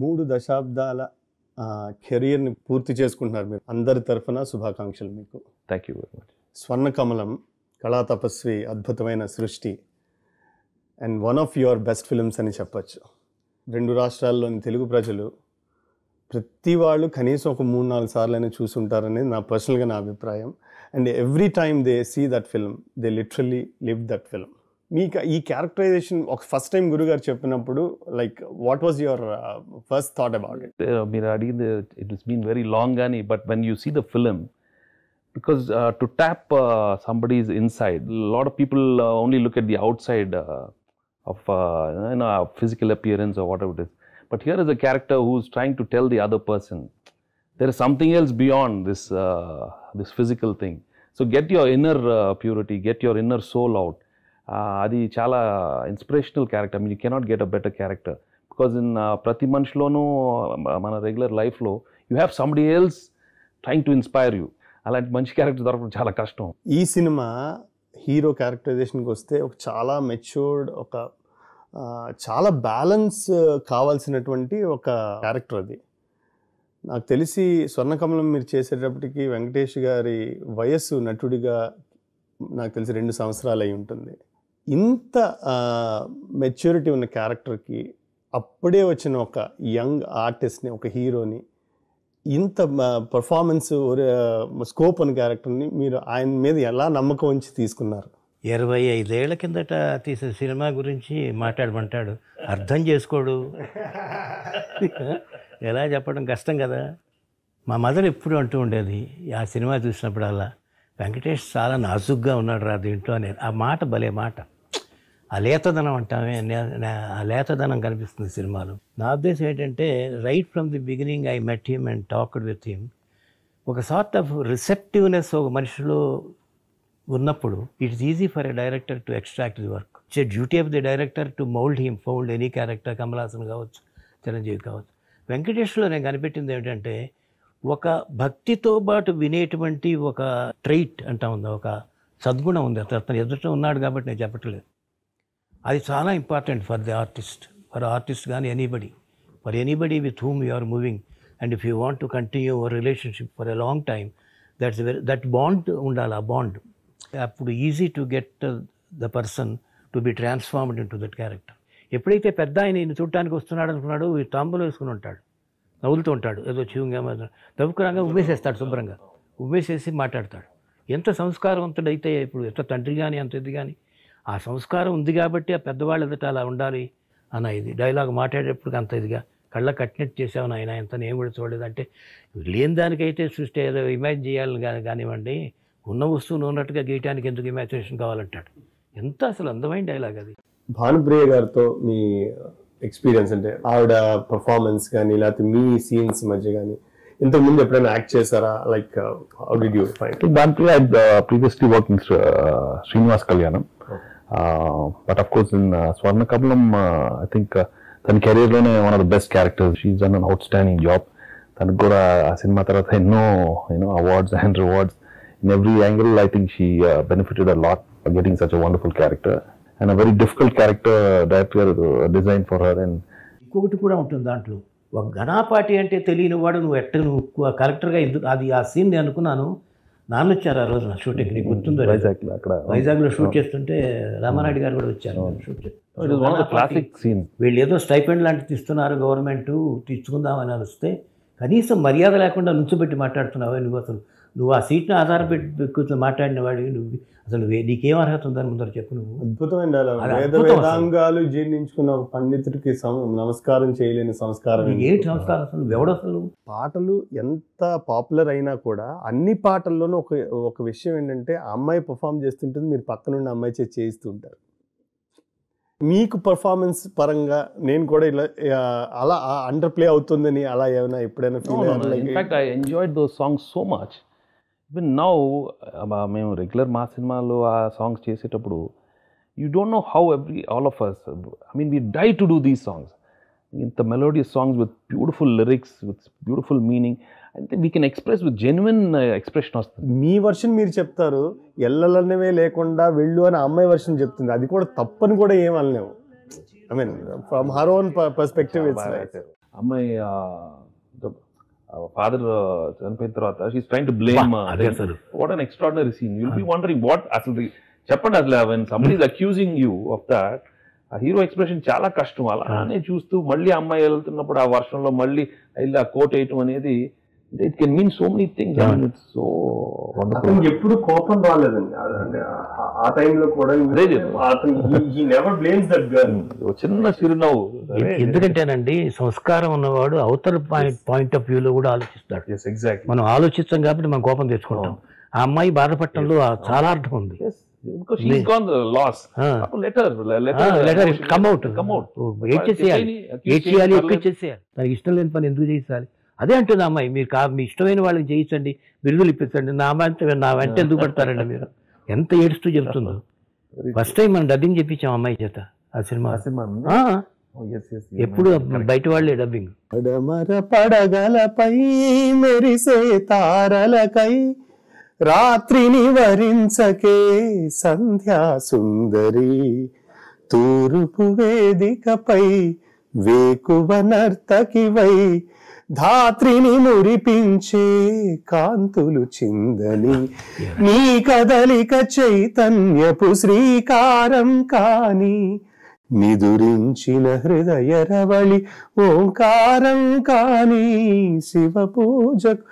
3 దశాబ్దాల కెరియర్ని పూర్తి చేసుకుంటున్నారు మీరు. అందరి తరఫున శుభాకాంక్షలు మీకు. Thank you very much. Swarnakamalam, Kala Tapasvi, అద్భుతమైన సృష్టి and one of your best films అని చెప్పచ్చు. 2 రాష్ట్రాల్లోని తెలుగు ప్రజలు ప్రతి వాళ్ళు కనీసం ఒక 3-4 సార్లైనా చూసుంటారనేది నా పర్సనల్గా నా అభిప్రాయం. And every time they see that film they literally live that film. మీకు ఈ క్యారెక్టరైజేషన్ ఒక ఫస్ట్ టైం గురుగారు చెప్పినప్పుడు like what was your first thought about it? మీరు అడిగింది it is been very long కానీ but when you see the film because to tap somebody's inside, a lot of people only look at the outside of physical appearance or whatever it is, but here is a character who's trying to tell the other person there is something else beyond this physical thing. So get your inner purity, get your inner soul out. Adi chala inspirational character. I mean, you cannot get a better character because in prati manishlono mana regular life lo you have somebody else trying to inspire you. అలాంటి మంచి character దొరకడం చాలా కష్టం. ఈ cinema hero క్యారెక్టరైజేషన్కి వస్తే ఒక చాలా matured, ఒక చాలా బ్యాలెన్స్ కావాల్సినటువంటి ఒక క్యారెక్టర్ అది. నాకు తెలిసి స్వర్ణకమలం మీరు చేసేటప్పటికి వెంకటేష్ గారి వయస్సు నటుడిగా నాకు తెలిసి 2 సంవత్సరాలు అయి ఉంటుంది. ఇంత మెచ్యూరిటీ ఉన్న క్యారెక్టర్కి అప్పుడే వచ్చిన ఒక యంగ్ ఆర్టిస్ట్ని, ఒక హీరోని, ఇంత పర్ఫార్మెన్స్ స్కోప్ ఉన్న క్యారెక్టర్ని మీరు ఆయన మీద ఎలా నమ్మకం ఉంచి తీసుకున్నారు? 25 ఏళ్ల కిందట తీసిన సినిమా గురించి మాట్లాడమంటాడు, అర్థం చేసుకోడు. ఎలా చెప్పడం కష్టం కదా. మా మదర్ ఎప్పుడు అంటూ ఉండేది ఆ సినిమా చూసినప్పుడల్లా, వెంకటేష్ చాలా నాజుగ్గా ఉన్నాడు రా దీంట్లో అనేది. ఆ మాట భలే మాట. ఆ లేతదనం అంటామే, ఆ లేతదనం కనిపిస్తుంది సినిమాలో. నా ఉద్దేశం ఏంటంటే right from the beginning I met him and talked with him. ఒక సార్ట్ ఆఫ్ రిసెప్టివ్నెస్ ఒక మనిషిలో ఉన్నప్పుడు it is easy for a director to extract the work. It's a duty of the director to mould any character. Kamal Haasan కావచ్చు, చిరంజీవి కావచ్చు. వెంకటేష్లో నేను కనిపెట్టింది ఏంటంటే ఒక భక్తితో పాటు వినేటువంటి ఒక ట్రైట్ అంటా ఉంది, ఒక సద్గుణం ఉంది. అతను ఎదుట ఉన్నాడు కాబట్టి నేను చెప్పట్లేదు. అది చాలా important for the artist, for artist కానీ anybody with whom you are moving. And if you want to continue our relationship for a long time, that bond ఉండాలి. ఆ బాండ్ అప్పుడు easy to get the person to be transformed into that character. ఎప్పుడైతే పెద్ద ఆయన ఈయన చూడటానికి వస్తున్నాడు అనుకున్నాడు, ఈ తాంబూలు వేసుకుని ఉంటాడు, నవ్వులుతూ ఉంటాడు, ఏదో చివుగా తవ్వుకురాగా ఉమ్మేసేస్తాడు, శుభ్రంగా ఉమ్మేసేసి మాట్లాడతాడు. ఎంత సంస్కారవంతుడైతే ఇప్పుడు ఎంత తండ్రి కానీ అంత ఇది కానీ ఆ సంస్కారం ఉంది కాబట్టి ఆ పెద్దవాళ్ళు ఎదుట అలా ఉండాలి అన్న ఇది డైలాగ్ మాట్లాడేటప్పుడు అంత ఇదిగా కళ్ళ కట్టినట్టు చేసావు ఆయన, ఎంత నేను కూడా చూడలేదంటే లేని దానికైతే సృష్టి ఏదో ఇమాజిన్ చేయాలని కానివ్వండి, ఉన్న వస్తువును ఉన్నట్టుగా గీయటానికి ఎందుకు ఇమాజినేషన్ కావాలంటాడు. ఎంత అసలు అందమైన డైలాగ్ అది. భానుప్రియ గారితో మీ ఎక్స్పీరియన్స్ అంటే ఆవిడ పర్ఫార్మెన్స్ కానీ లేకపోతే మీ సీన్స్ మధ్య కానీ ఇంతకు ముందు ఎప్పుడైనా యాక్ట్ చేశారా? Like how did you find? Bhanupriya previously work in Srinivas Kalyanam. But of course in Swarnakamalam I think తన కెరీర్లోనే one of the best characters. She is done an outstanding. తనకు కూడా ఆ సినిమా తర్వాత ఎన్నో awards and rewards in every angle. I think she benefited a lot for getting such a wonderful character and a very difficult character director design for her. And ఇంకొకటి కూడా ఉంటుంది దాంట్లో, ఒక ఘనాపాటి అంటే తెలియని వాడు నువ్వు కలెక్టర్గా ఎందుకు అది ఆ సీన్ నేను అనుకున్నాను. నాన్న వచ్చారు ఆ రోజు నా షూటింగ్, నీకు గుర్తుందో? వైజాగ్లో షూట్ చేస్తుంటే రామానాయుడు గారు కూడా వచ్చారు షూట్ చేస్తారు. వీళ్ళు ఏదో స్టైపెండ్ లాంటిది ఇస్తున్నారు గవర్నమెంట్, తీసుకుందామని వస్తే కనీసం మర్యాద లేకుండా నుంచోబెట్టి మాట్లాడుతున్నావా నువ్వు ఆ సీట్ని ఆధారపెట్టి కూర్చొని మాట్లాడిన వాడి నువ్వు అసలు నీకేం అర్హత ఉందని ముందర చెప్పు. నువ్వు అద్భుతమైన వేదాంగాలు జీర్ణించుకున్న ఒక పండితుడికి నమస్కారం చేయలేని సంస్కారం. ఏంటి సంస్కారం అసలు? ఎవడు అసలు? పాటలు ఎంత పాపులర్ అయినా కూడా అన్ని పాటల్లోనూ ఒక విషయం ఏంటంటే ఆ అమ్మాయి పర్ఫామ్ చేస్తుంటుంది, మీరు పక్క నుండి అమ్మాయి చేయిస్తూ ఉంటారు. మీకు పర్ఫార్మెన్స్ పరంగా నేను కూడా ఇలా అలా అండర్ ప్లే అవుతుందని అలా ఏమైనా ఎప్పుడైనా ఫీల్ అయ్యారు? In fact I enjoyed those songs so much. Even now మేము రెగ్యులర్ మా సినిమాలో ఆ సాంగ్స్ చేసేటప్పుడు you don't know how all of us I mean we die to do these songs. ఇంత melodious songs with beautiful lyrics, with beautiful meaning, అంటే we can express with genuine expression వస్తుంది. మీ version మీరు చెప్తారు, ఎల్లలన్నవే లేకుండా వెళ్ళు అని అమ్మాయి వర్షన్ చెప్తుంది. అది కూడా తప్పని కూడా ఏమనలేము. I mean from her own perspective it's అమ్మాయి ఫాదర్ చనిపోయిన తర్వాత she's trying to blame. What an extraordinary scene. You'll be wondering what అసలు చెప్పండి అసలు when somebody is accusing you of that, ఆ హీరో ఎక్స్ప్రెషన్ చాలా కష్టం. అలానే చూస్తూ మళ్ళీ అమ్మాయి వెళ్తున్నప్పుడు ఆ వర్షంలో మళ్ళీ వెళ్ళి ఆ కోట్ వేయటం అనేది it can mean so many things. It's so wonderful. ఎప్పుడు కోపం రాలేదండి ఆ టైంలో కూడా. చిన్న చిరునవ్వు. ఎందుకంటేనండి సంస్కారం ఉన్నవాడు అవతల పాయింట్ ఆఫ్ వ్యూలో కూడా ఆలోచిస్తాడు. ఎగ్జాక్ట్. మనం ఆలోచిస్తాం కాబట్టి మనం కోపం తెచ్చుకుంటాం. ఆ అమ్మాయి బాధపడటంలో చాలా అర్థం ఉంది. తనకి ఇష్టం లేని పని ఎందుకు చేయాలి? అదే అంటుంది అమ్మాయి, మీరు మీ ఇష్టమైన వాళ్ళకి చేయించండి, బిరుదులు ఇప్పించండి, నా వెంట ఎందుకు పడతారండి మీరు? ఎంత ఏడుస్తూ చెబుతుందో. ఫస్ట్ టైం మనం డబ్బింగ్ చెప్పించాం అమ్మాయి చేత ఆ సినిమా. ఎప్పుడు బయట వాళ్ళే డబ్బింగ్. పడగలపై మెరిసే తారలకై రాత్రిని వరించకే సంధ్యా సుందరి, తూర్పు వేదికపై వేకువ నర్తకివై ధాత్రిని మురిపించే కాంతులు చిందని, నీ కదలిక చైతన్యపు శ్రీకారం కాని, నిదురించిన హృదయ రవళి ఓంకారం కాని, శివ పూజకు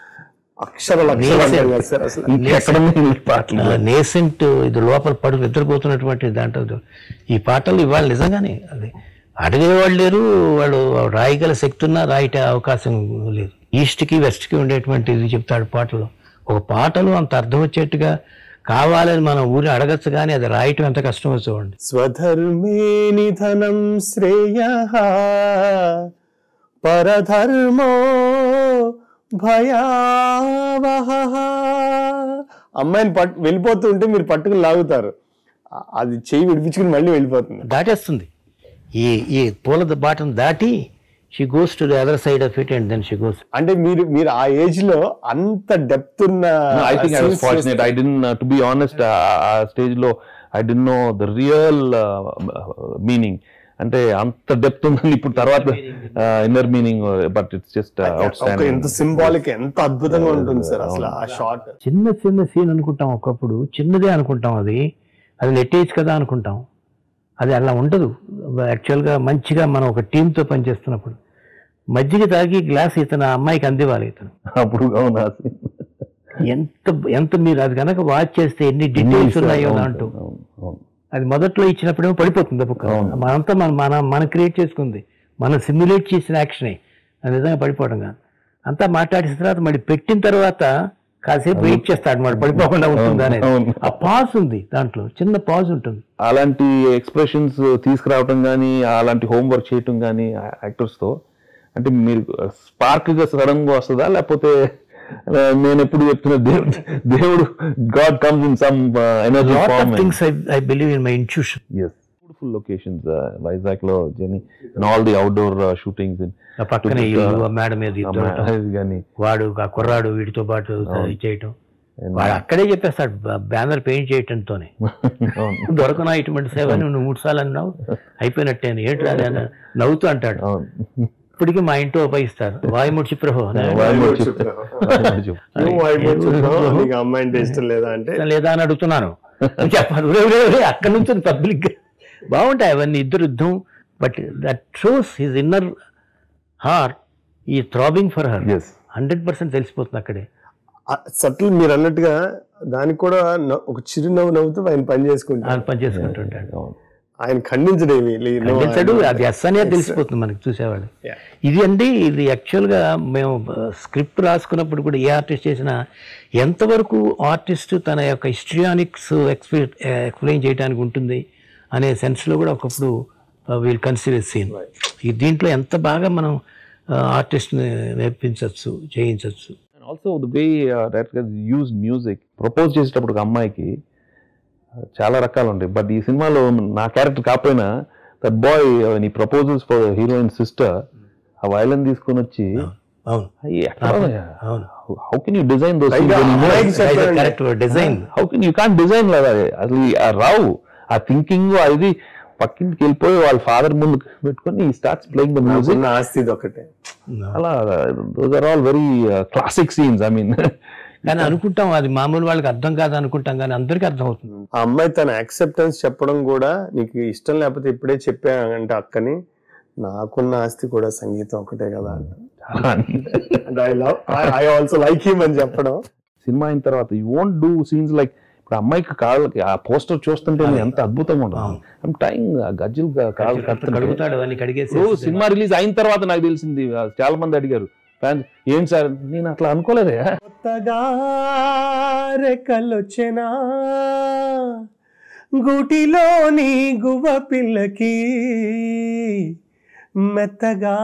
నేసెంట్ ఇది లోపల పడు నిద్రపోతున్నటువంటి దాంట్లో ఈ పాటలు ఇవాళ నిజంగానే అది అడిగేవాళ్ళు లేరు, వాళ్ళు రాయగల శక్తి ఉన్నా రాయటే అవకాశం లేదు. ఈస్ట్కి వెస్ట్కి ఉండేటువంటి ఇది చెప్తాడు పాటలో. ఒక పాటలు అంత అర్థం వచ్చేట్టుగా కావాలని మనం ఊరిని అడగచ్చు, కానీ అది రాయటం ఎంత కష్టమో చూడండి. స్వధర్మే నిధనం శ్రేయః పరధర్మో భయావహః. అమ్మాయిని వెళ్ళిపోతూ ఉంటే మీరు పట్టుకుని లాగుతారు, అది చెయ్యి విడిపించుకుని మళ్ళీ వెళ్ళిపోతుంది, దాటేస్తుంది. ఈ పూల బాటను దాటి she goes to the other side of it and then she goes. అంటే మీరు ఆ ఏజ్ లో అంత డెప్త్ ఉన్న. I think I was fortunate. I didn't, to be honest, ఆ స్టేజ్ లో I didn't know the real meaning. అంటే అంత డెప్త్ ఉందని ఇప్పుడు తర్వాత inner meaning, but it's just outstanding. ఎంత సింబాలిక్, ఎంత అద్భుతంగా ఉంటుంది సార్ అసలు ఆ షాట్. చిన్న సీన్ అనుకుంటాం, ఒకప్పుడు చిన్నదే అనుకుంటాం, అది నెట్టేజ్ కదా అనుకుంటాం. అది అలా ఉండదు. యాక్చువల్గా మంచిగా మనం ఒక టీంతో పనిచేస్తున్నప్పుడు మజ్జిగ తాగి గ్లాస్ ఇతను అమ్మాయికి అందివ్వాలి. ఇతను అప్పుడు ఎంత మీరు అది కనుక వాచ్ చేస్తే ఎన్ని డీటెయిల్స్ ఉన్నాయో అంటూ, అది మొదట్లో ఇచ్చినప్పుడేమో పడిపోతుంది బుక్. మనంతా మనం క్రియేట్ చేసుకుంది, మనం సిమ్యులేట్ చేసిన యాక్షనే అది నిజంగా పడిపోవడం కాదు. అంతా మాట్లాడిన తర్వాత మళ్ళీ పెట్టిన తర్వాత కాసేపు వెయిట్ చేస్తాడు, మరి పడిపోకుండా ఉంటుంది అనేది. ఆ పాజ్ ఉంది దాంట్లో, చిన్న పాజ్ ఉంటుంది. అలాంటి ఎక్స్ప్రెషన్స్ తీసుకురావటం కానీ, అలాంటి హోంవర్క్ చేయటం కానీ యాక్టర్స్ తో, అంటే మీరు స్పార్క్ గా సడన్ గా వస్తుందా, లేకపోతే నేను ఎప్పుడు చెప్తున్నా దేవుడు god comes in some energy form? I believe in my intuition. yes, beautiful locations, Vizag లో journey and all the outdoor shootings in పక్కనే మేడ మీద వాడు ఆ కుర్రాడు వీటితో పాటు చేయటం, వాడు అక్కడే చెప్పేస్తాడు బ్యానర్ పెయింట్ చేయటంతోనే. దొరకనా ఇటువంటి సేవ, నువ్వు 3 సార్లు అన్నావు అయిపోయినట్టే, ఏంటి అని నవ్వుతూ అంటాడు. ఇప్పటికీ మా ఇంట్లో ఉపయోగిస్తారు వాయుముడిచి ప్రభు లేదా అని అడుగుతున్నాను. చెప్పాలి అక్కడి నుంచి పబ్లిక్ బాగుంటాయి అవన్నీ, ఇద్దరు యుద్ధం. But that shows his inner heart ఈ థ్రాబింగ్ ఫర్ హర్. 100% తెలిసిపోతుంది అక్కడే. సటిల్ మీరు అన్నట్టుగా దానికి కూడా ఒక చిరునవ్వు నవ్వుతూ ఆయన పని చేసుకుంటుంటాడు. ఆయన ఖండించడేమి ఖండించడు, అది అస్సనే తెలిసిపోతుంది మనకి చూసేవాడు. ఇది యాక్చువల్గా మేము స్క్రిప్ట్ రాసుకున్నప్పుడు కూడా ఏ ఆర్టిస్ట్ చేసినా ఎంతవరకు ఆర్టిస్ట్ తన యొక్క హిస్టరియానిక్స్ ఎక్స్ప్లెయిన్ చేయడానికి ఉంటుంది అనే సెన్స్లో కూడా ఒకప్పుడు వీల్ కన్సిడర్ సీన్. దీంట్లో ఎంత బాగా మనం ఆర్టిస్ట్ని నేర్పించవచ్చు, చేయించవచ్చు. Also the way director use music. Propose చేసేటప్పుడు ఒక అమ్మాయికి చాలా రకాలు ఉంటాయి, బట్ ఈ సినిమాలో నా క్యారెక్టర్ కాకపోయినా దట్ బాయ్ నీ ప్రపోజల్స్ ఫర్ హీరోయిన్ సిస్టర్ ఆ వయలిన్ తీసుకొని వచ్చి how can you design those design how can you can't design లేదా అసలు రావు ఆ థింకింగ్ అది పక్కింటికి వెళ్ళిపోయి వాళ్ళ ఫాదర్ ముందు పెట్టుకొని ఈ స్టార్ట్స్ ప్లేయింగ్ ద మ్యూజిక్. నాకున్న ఆస్తి ఇది ఒకటే. అలా those are all very classic scenes. I mean కానీ అనుకుంటాం అది మామూలు వాళ్ళకి అర్థం కాదు అనుకుంటాం, కానీ అందరికీ అర్థం అవుతుంది. ఆ అమ్మాయి తన యాక్సెప్టెన్స్ చెప్పడం కూడా, నీకు ఇష్టం లేకపోతే ఇప్పుడే చెప్పానంటే అక్కని, నాకున్న ఆస్తి కూడా సంగీతం ఒకటే కదా and I also like him అని చెప్పడం. సినిమా అయిన తర్వాత you won't do scenes like ఇప్పుడు అమ్మాయికి కాళ్ళకి ఆ పోస్టర్ చూస్తుంటే ఎంత అద్భుతంగా ఉంటుంది. టైం గజ్జలు కాళ్ళు కడుగుతాడు అని కడిగేసి. సినిమా రిలీజ్ అయిన తర్వాత నాకు తెలిసింది, చాలా మంది అడిగారు ఫ్యాన్స్, ఏంటి సార్ నేను అట్లా అనుకోలేదే. కొత్తగా రెక్కలొచ్చెనా గూటిలోని గువ్వ పిల్లకి, మెత్తగా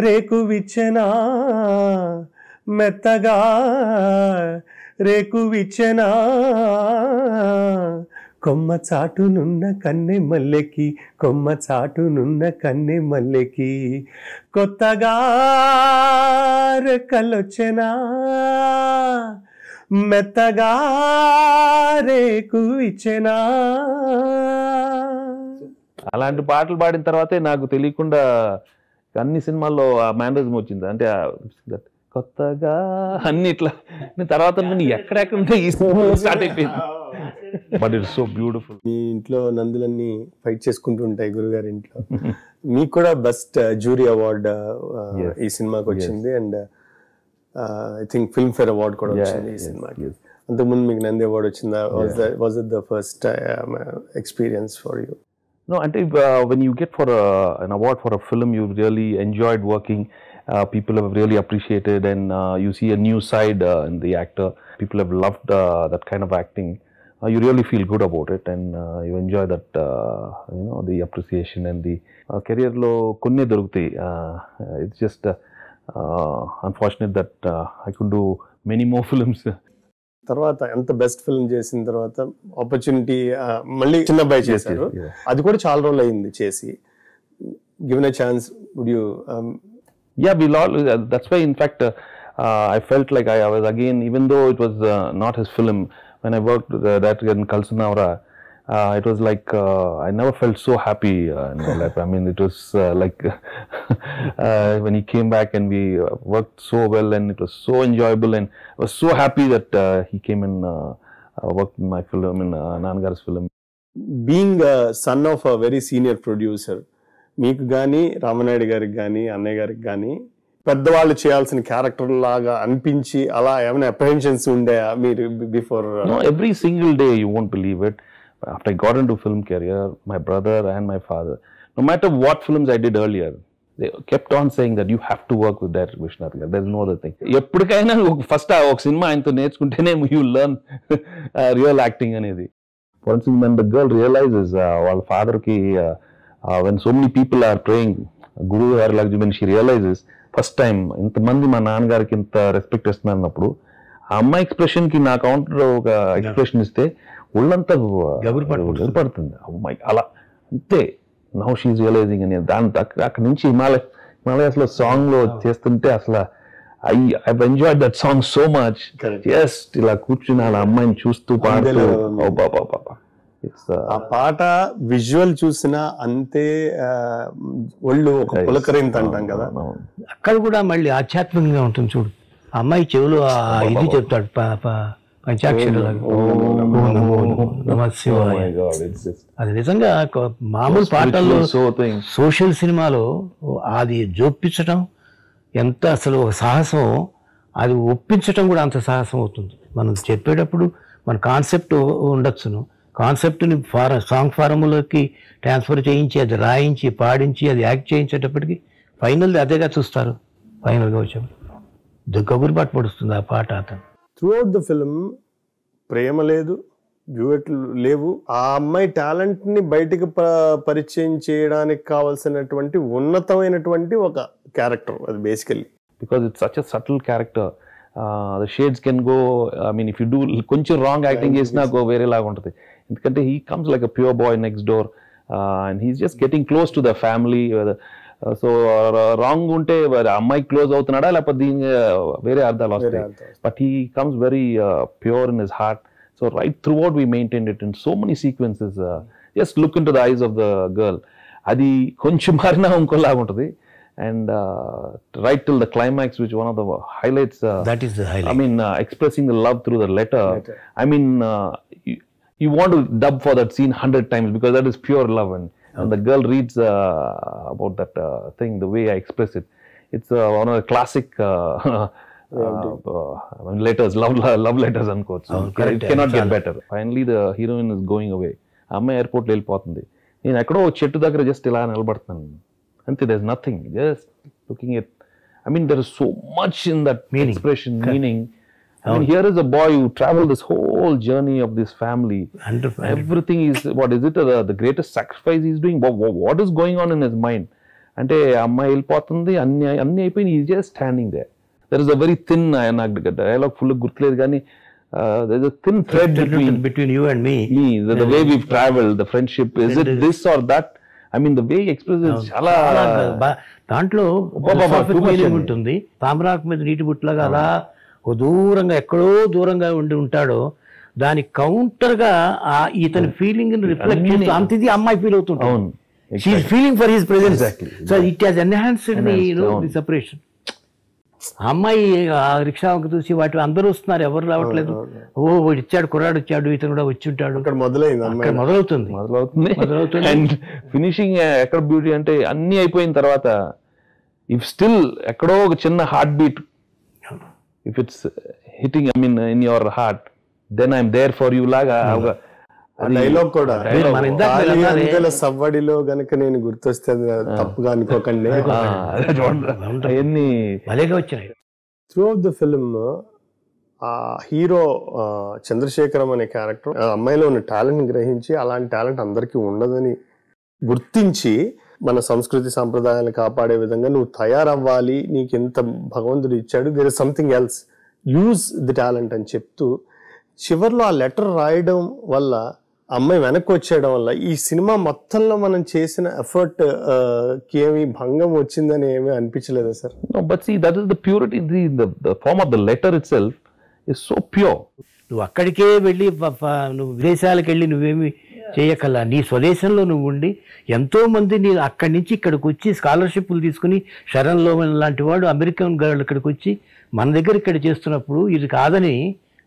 రేకు విచ్చెనా మెత్తగా రేకు విచ్చెనా, కొమ్మ చాటునున్న కన్నె మల్లెకి కొమ్మ చాటునున్న కన్నె మల్లెకి, కొత్తగా రెక్కలొచ్చెనా మెత్తగా రేకు ఇచ్చెనా. అలాంటి పాటలు పాడిన తర్వాతే నాకు తెలియకుండా అన్ని సినిమాల్లో ఆ మేనరిజం వచ్చింది. అంటే కొత్తగా అన్ని ఇట్లా తర్వాత ఎక్కడెక్కడ ఉంటే ఈ సినిమాలో స్టార్ట్ అయిపోయింది. But it's so beautiful. మీ ఇంట్లో నందులన్నీ ఫైట్ చేసుకుంటూ ఉంటాయి గురుగారి ఇంట్లో. మీకు కూడా బెస్ట్ జ్యూరీ అవార్డ్ ఈ సినిమాకి వచ్చింది, and I think Filmfare award కూడా వచ్చింది ఈ సినిమాకి. అంతకుముందు మీకు నంది అవార్డ్ వచ్చిందా? Was it the first experience for you? No, and when you get for an award for a film you've really enjoyed working, people have really appreciated, and you see a new side in the actor. People have loved that kind of acting. You really feel good about it, and you enjoy that, the appreciation and the career lo kunne dorugutayi. It's just unfortunate that I could do many more films. తర్వాత ఎంత best film చేసిన తర్వాత opportunity మళ్ళీ చిన్న అబ్బాయి చేశారు. అది కూడా చాలా రోజులు అయింది చేసి. Given a chance would you? Yeah, we'll all, that's why in fact I felt like I was again, even though it was not his film, when I worked that in Kalsunavara, it was like I never felt so happy in my life. I mean, it was like when he came back and we worked so well, and it was so enjoyable, and I was so happy that he came and worked in my film, in Nangar's film. Being a son of a very senior producer, మీకు కానీ రామనాయుడు గారికి కానీ అన్నయ్య గారికి కానీ పెద్దవాళ్ళు చేయాల్సిన character లాగా అనిపించి అలా ఏమైనా అప్రహెన్షన్స్ ఉండేయా మీరు before? No, every single day, you won't believe it. After I got into film career, my brother and my father, no matter what films I did earlier, they kept on saying that you have to work with Director Vishwanath garu. There's no other thing. ఎప్పటికైనా first ఒక cinema ఆయనతో నేర్చుకుంటేనే you learn real acting అనేది. For instance, when the girl realizes వాళ్ళ father-కి when so many people are praying Guru Haralakshmi, when she realizes first time ఇంతమంది మా నాన్నగారికి ఇంత respect ఇస్తున్నారు అన్నప్పుడు ఆ అమ్మాయి ఎక్స్ప్రెషన్ కి నా కౌంటర్ ఒక ఎక్స్ప్రెషన్ ఇస్తే ఒళ్ళంతా పడుతుంది. అమ్మాయి అలా అంతే. నౌ షీఈస్ రియలైజింగ్ అని దాని అక్కడి నుంచి హిమాలయాస్ లో సాంగ్ లో చేస్తుంటే అసలు I enjoyed that song so much. Just ఇలా కూర్చుని అలా అమ్మాయిని చూస్తూ పాడుతూ ఆ పాట విజువల్ చూసినా అంతే ఒళ్ళు ఒక పులకరింత అంటాం కదా. అక్కడ కూడా మళ్ళీ ఆధ్యాత్మికంగా ఉంటుంది చూడు. అమ్మాయి చెవులు ఇది చెప్తాడు పంచాక్షరాలు. అది నిజంగా మామూలు పాటల్లో సోషల్ సినిమాలో అది జోపించటం ఎంత అసలు ఒక సాహసం, అది ఒప్పించటం కూడా అంత సాహసం అవుతుంది. మనం చెప్పేటప్పుడు మన కాన్సెప్ట్ ఉండొచ్చును, కాన్సెప్ట్ని సాంగ్ ఫారంలోకి ట్రాన్స్ఫర్ చేయించి అది రాయించి పాడించి అది యాక్ట్ చేయించేటప్పటికి ఫైనల్ అదేగా చూస్తారు. ఫైనల్గా వచ్చాము కబురుబాటు పడుతుంది ఆ పాట. అతను త్రూఅవుట్ ద ఫిల్మ్ ప్రేమ లేదు, డ్యూయెట్లు లేవు. ఆ అమ్మాయి టాలెంట్ని బయటికి పరిచయం చేయడానికి కావాల్సినటువంటి ఉన్నతమైనటువంటి ఒక క్యారెక్టర్ అది basically. Because it's such a subtle character. the shades can go, I mean, if you do కొంచెం రాంగ్ యాక్టింగ్ చేసినా గో వేరేలాగా ఉంటుంది. ఎందుకంటే he comes like a pure boy next door, and he's just getting close to the family. So wrong ఉంటే అమ్మాయి close అవుతున్నాడా లేకపోతే దీని వేరే అర్థాలు వస్తాయి. But he comes very pure in his heart. So right throughout we maintained it in so many sequences. Just look in to the eyes of the girl. అది కొంచెం మారినా ఇంకోలాగా ఉంటుంది. And right till the climax, which one of the highlights. That is the highlight. I mean, expressing the love through the letter. I mean, you want to dub for that scene 100 times because that is pure love. And the girl reads about that thing, the way I express it. It's one of the classic letters, love letters unquote. So it cannot get better. Finally, the heroine is going away. అమ్మాయి ఎయిర్పోర్ట్లో వెళ్ళిపోతుంది. నేను ఎక్కడో చెట్టు దగ్గర just ఇలా నిలబడుతున్నాను. అంతే, there's nothing, just looking at. I mean, there is so much in that expression, meaning. I mean, here is a boy who traveled this whole journey of this family. Everything is, what is it, the greatest sacrifice he's doing? What is going on in his mind? అంటే అమ్మాయి వెళ్ళిపోతుంది, అన్ని అయిపోయి, he's just standing there. There is a very thin, నాకు dialogue full గుర్తులేదు కానీ, there's a thin thread between you and me. The way we've traveled, the friendship, is it this or that? I mean, the way he expresses చాలా దాంట్లో ఉంటుంది. తామరాకు మీద నీటి బుట్టలాగా అలా దూరంగా ఎక్కడో దూరంగా ఉంటాడో దానికి కౌంటర్ గా ఇతని ఫీలింగ్ రిఫ్లెక్ట్ చేస్తూ అంతది అమ్మాయి ఫీల్ అవుతుంటాడు. She is feeling for his presence. So it has enhanced the separation. అమ్మాయి రిక్షా చూసి వాటి అందరూ వస్తున్నారు, ఎవరు రావట్లేదు. వాడు ఇచ్చాడు, కుర్రాడు వచ్చాడు, ఇతను కూడా వచ్చి ఉంటాడు. మొదలవుతుంది. అండ్ ఫినిషింగ్ ఎక్కడ బ్యూటీ అంటే అన్ని అయిపోయిన తర్వాత ఇఫ్ స్టిల్ ఎక్కడో ఒక చిన్న heart beat, if it's hitting I mean in your heart, then I'm there for you లాగా డైలాగ్ కూడా సవ్వడిలో గనక నేను గుర్తొస్తే తప్పుగా అనుకోకండి. త్రూ అవుట్ ద ఫిల్మ్ ఆ హీరో చంద్రశేఖరం అనే క్యారెక్టర్ అమ్మాయిలో ఉన్న టాలెంట్ గ్రహించి, అలాంటి టాలెంట్ అందరికీ ఉండదని గుర్తించి, మన సంస్కృతి సాంప్రదాయాలను కాపాడే విధంగా నువ్వు తయారవ్వాలి, నీకు ఎంత భగవంతుడు ఇచ్చాడు, there is something else, use the talent అని చెప్తూ చివరిలో ఆ లెటర్ రాయడం వల్ల, అమ్మాయి వెనక్కి వచ్చేయడం వల్ల ఈ సినిమా మొత్తంలో మనం చేసిన ఎఫర్ట్ కి ఏమి భంగం వచ్చిందని ఏమీ అనిపించలేదా sir? But see that is the purity, the form of the letter itself is so pure. నువ్వు అక్కడికే వెళ్ళి, నువ్వు విదేశాలకు వెళ్ళి నువ్వేమి చేయకల్లా, నీ స్వదేశంలో నువ్వు ఉండి ఎంతో మంది నీ అక్కడి నుంచి ఇక్కడికి వచ్చి స్కాలర్షిప్లు తీసుకుని, శరణ్ లోవెన్ లాంటి వాడు అమెరికన్ గర్ల్ ఇక్కడికి వచ్చి మన దగ్గర ఇక్కడ చేస్తున్నప్పుడు ఇది కాదని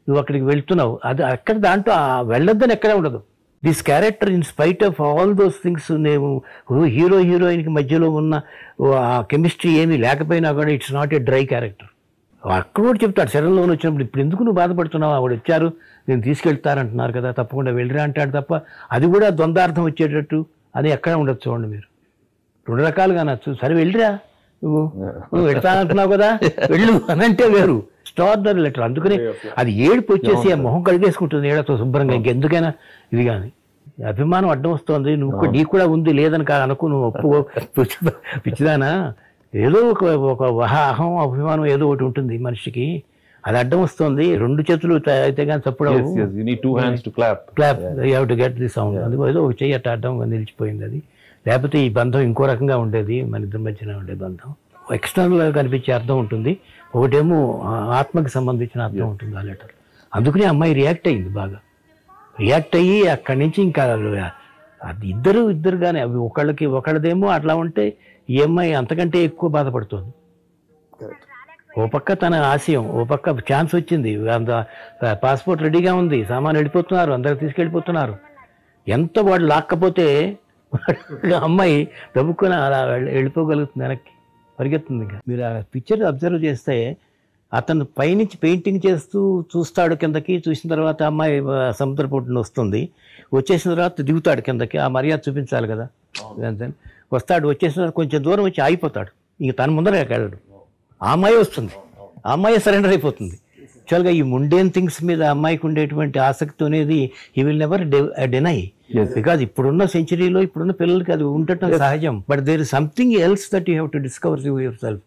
నువ్వు అక్కడికి వెళ్తున్నావు. అది అక్కడ దాంట్లో వెళ్ళొద్దని ఎక్కడే ఉండదు. This character in spite of all those things, నేను హీరో హీరోయిన్కి మధ్యలో ఉన్న ఆ కెమిస్ట్రీ ఏమీ లేకపోయినా కూడా it's not a dry character. అక్కడ కూడా చెప్తాడు శరణ్లో వచ్చినప్పుడు, ఇప్పుడు ఎందుకు నువ్వు బాధపడుతున్నావు, ఆవిడ వచ్చారు నేను తీసుకెళ్తారంటున్నారు కదా, తప్పకుండా వెళ్ళిరా అంటాడు తప్ప అది కూడా ద్వంద్వార్థం వచ్చేటట్టు అది ఎక్కడ ఉండదు. చూడండి మీరు, రెండు రకాలుగా అనొచ్చు. సరే వెళ్ళిరా, నువ్వు వెళ్తానంటున్నావు కదా వెళ్ళు అని అంటే వేరు. Extraordinary letter. అందుకనే అది ఏడుపు వచ్చేసి ఆ మొహం కడిగేసుకుంటుంది ఏడతో శుభ్రంగా, ఇంకెందుకైనా ఇది కానీ. అభిమానం అడ్డం వస్తుంది, నువ్వు నీకు కూడా ఉంది లేదని అనుకో, నువ్వు ఒప్పు పిచ్చిదానా, ఏదో ఒక అహం అభిమానం ఏదో ఒకటి ఉంటుంది మనిషికి, అది అడ్డం వస్తుంది. రెండు చేతులు అయితే కానీ చప్పుడు clap, you have to get the sound. అందుకో ఏదో ఒక చెయ్యి అట్ట అడ్డం నిలిచిపోయింది అది. లేకపోతే ఈ బంధం ఇంకో రకంగా ఉండేది, మన ఇద్దరి మధ్యన ఉండే బంధం. ఎక్స్టర్నల్గా కనిపించే అర్థం ఉంటుంది, ఒకటేమో ఆత్మకి సంబంధించిన అర్థం ఉంటుంది ఆ లెటర్. అందుకనే అమ్మాయి రియాక్ట్ అయ్యింది, బాగా రియాక్ట్ అయ్యి అక్కడి నుంచి ఇంకా అది ఇద్దరుగానే, అవి ఒకళ్ళదేమో అట్లా ఉంటే ఈ అమ్మాయి అంతకంటే ఎక్కువ బాధపడుతుంది. ఓ పక్క తన ఆశయం, ఓ పక్క ఛాన్స్ వచ్చింది, పాస్పోర్ట్ రెడీగా ఉంది, సామాన్ వెళ్ళిపోతున్నారు, అందరు తీసుకెళ్ళిపోతున్నారు. ఎంత వాడు లాక్కపోతే అమ్మాయి దబ్బుకొని అలా వెళ్ళిపోగలుగుతుంది, వెనక్కి పరిగెత్తుంది. ఇంకా మీరు ఆ పిక్చర్ అబ్జర్వ్ చేస్తే అతను పైనుంచి పెయింటింగ్ చేస్తూ చూస్తాడు కిందకి, చూసిన తర్వాత అమ్మాయి సముద్రపుట్టున వస్తుంది, వచ్చేసిన తర్వాత దిగుతాడు కిందకి, ఆ మర్యాద చూపించాలి కదా. వస్తాడు, వచ్చేసిన తర్వాత కొంచెం దూరం వచ్చి ఆగిపోతాడు, ఇంక తన ముందర వెళ్ళాడు. ఆ అమ్మాయి వస్తుంది, ఆ అమ్మాయి సరెండర్ అయిపోతుంది. యాక్చువల్గా ఈ ముండేన్ థింగ్స్ మీద అమ్మాయికి ఉండేటువంటి ఆసక్తి అనేది he will never deny, because ఇప్పుడున్న సెంచరీలో ఇప్పుడున్న పిల్లలకి అది ఉండటం సహజం. But there is something else that you have to discover your self.